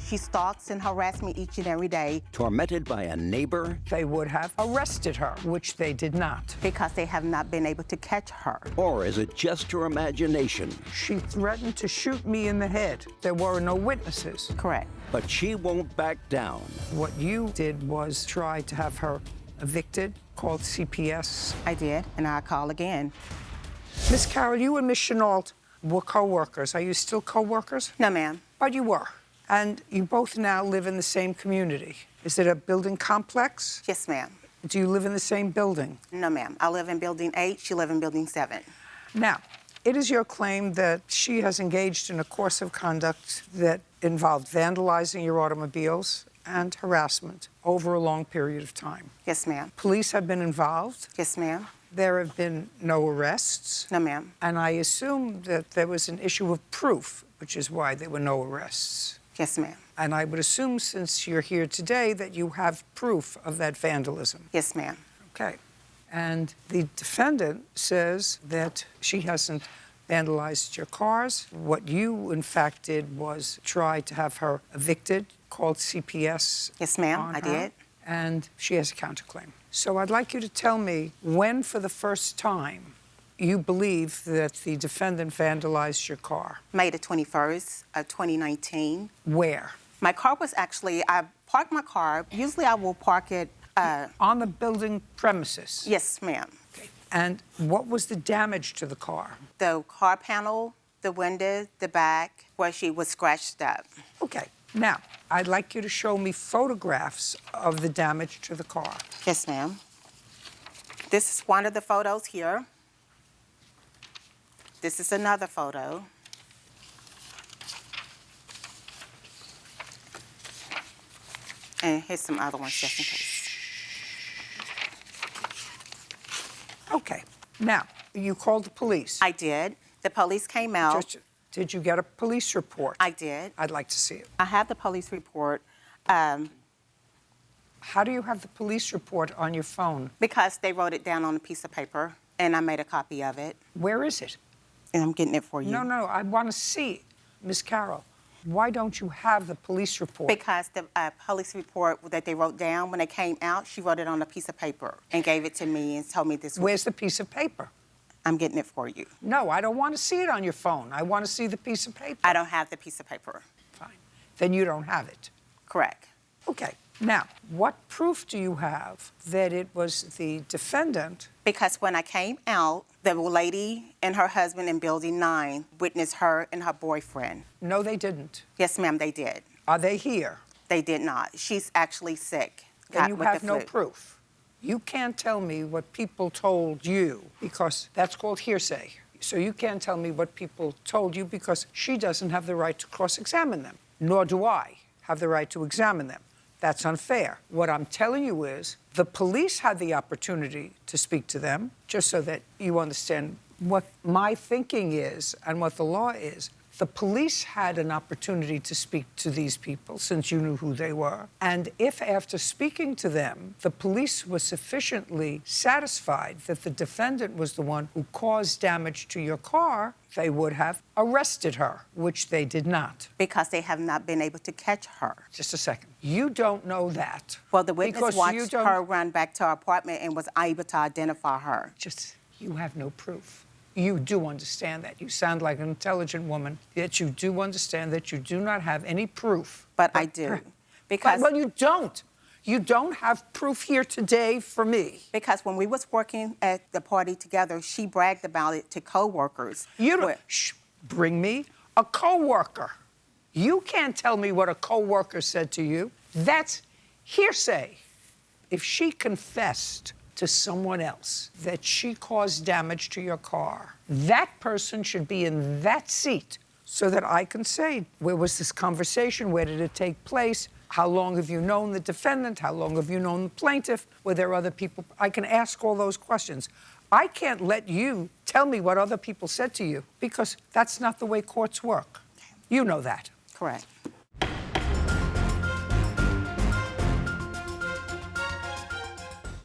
She stalks and harasses me each and every day. Tormented by a neighbor? They would have arrested her, which they did not. Because they have not been able to catch her. Or is it just her imagination? She threatened to shoot me in the head. There were no witnesses. Correct. But she won't back down. What you did was try to have her evicted, called CPS. I did, and I'll call again. Miss Carol, you and Miss Chenault were co-workers. Are you still co-workers? No, ma'am. But you were. And you both now live in the same community. Is it a building complex? Yes, ma'am. Do you live in the same building? No, ma'am. I live in Building 8. She lives in Building 7. Now, it is your claim that she has engaged in a course of conduct that involved vandalizing your automobiles and harassment over a long period of time. Yes, ma'am. Police have been involved. Yes, ma'am. There have been no arrests. No, ma'am. And I assume that there was an issue of proof, which is why there were no arrests. Yes, ma'am. And I would assume, since you're here today, that you have proof of that vandalism. Yes, ma'am. Okay. And the defendant says that she hasn't vandalized your cars. What you, in fact, did was try to have her evicted, called CPS. Yes, ma'am, I did. And she has a counterclaim. So I'd like you to tell me when, for the first time, you believe that the defendant vandalized your car. May the 21st of 2019. Where? My car was actually, I parked my car. Usually I will park it. On the building premises? Yes, ma'am. Okay. And what was the damage to the car? The car panel, the window, the back, where she was scratched up. Okay. Now, I'd like you to show me photographs of the damage to the car. Yes, ma'am. This is one of the photos here. This is another photo. And here's some other ones just in case. Okay. Now, you called the police. I did. The police came out. Did you get a police report? I did. I'd like to see it. I have the police report. How do you have the police report on your phone? Because they wrote it down on a piece of paper, and I made a copy of it. Where is it? And I'm getting it for you. No, I want to see it. Miss Carol, why don't you have the police report? Because the police report that they wrote down when they came out, she wrote it on a piece of paper and gave it to me and told me this was... Where's the piece of paper? I'm getting it for you. No, I don't want to see it on your phone. I want to see the piece of paper. I don't have the piece of paper. Fine. Then you don't have it. Correct. Okay. Now, what proof do you have that it was the defendant? Because when I came out, the lady and her husband in Building 9 witnessed her and her boyfriend. No, they didn't. Yes, ma'am, they did. Are they here? They did not. She's actually sick. Then you have no proof. You can't tell me what people told you, because that's called hearsay. So you can't tell me what people told you, because she doesn't have the right to cross-examine them, nor do I have the right to examine them. That's unfair. What I'm telling you is the police had the opportunity to speak to them, just so that you understand what my thinking is and what the law is. The police had an opportunity to speak to these people, since you knew who they were. And if, after speaking to them, the police were sufficiently satisfied that the defendant was the one who caused damage to your car, they would have arrested her, which they did not. Because they have not been able to catch her. Just a second. You don't know that. Well, the witness watched her run back to her apartment and was able to identify her. You have no proof. You do understand that. You sound like an intelligent woman, yet you do understand that you do not have any proof. But I do. Because... Well, you don't. You don't have proof here today for me. Because when we was working at the party together, she bragged about it to co-workers. You don't... Bring me a co-worker. You can't tell me what a co-worker said to you. That's hearsay. If she confessed to someone else that she caused damage to your car, that person should be in that seat so that I can say, where was this conversation? Where did it take place? How long have you known the defendant? How long have you known the plaintiff? Were there other people? I can ask all those questions. I can't let you tell me what other people said to you, because that's not the way courts work. You know that. Correct.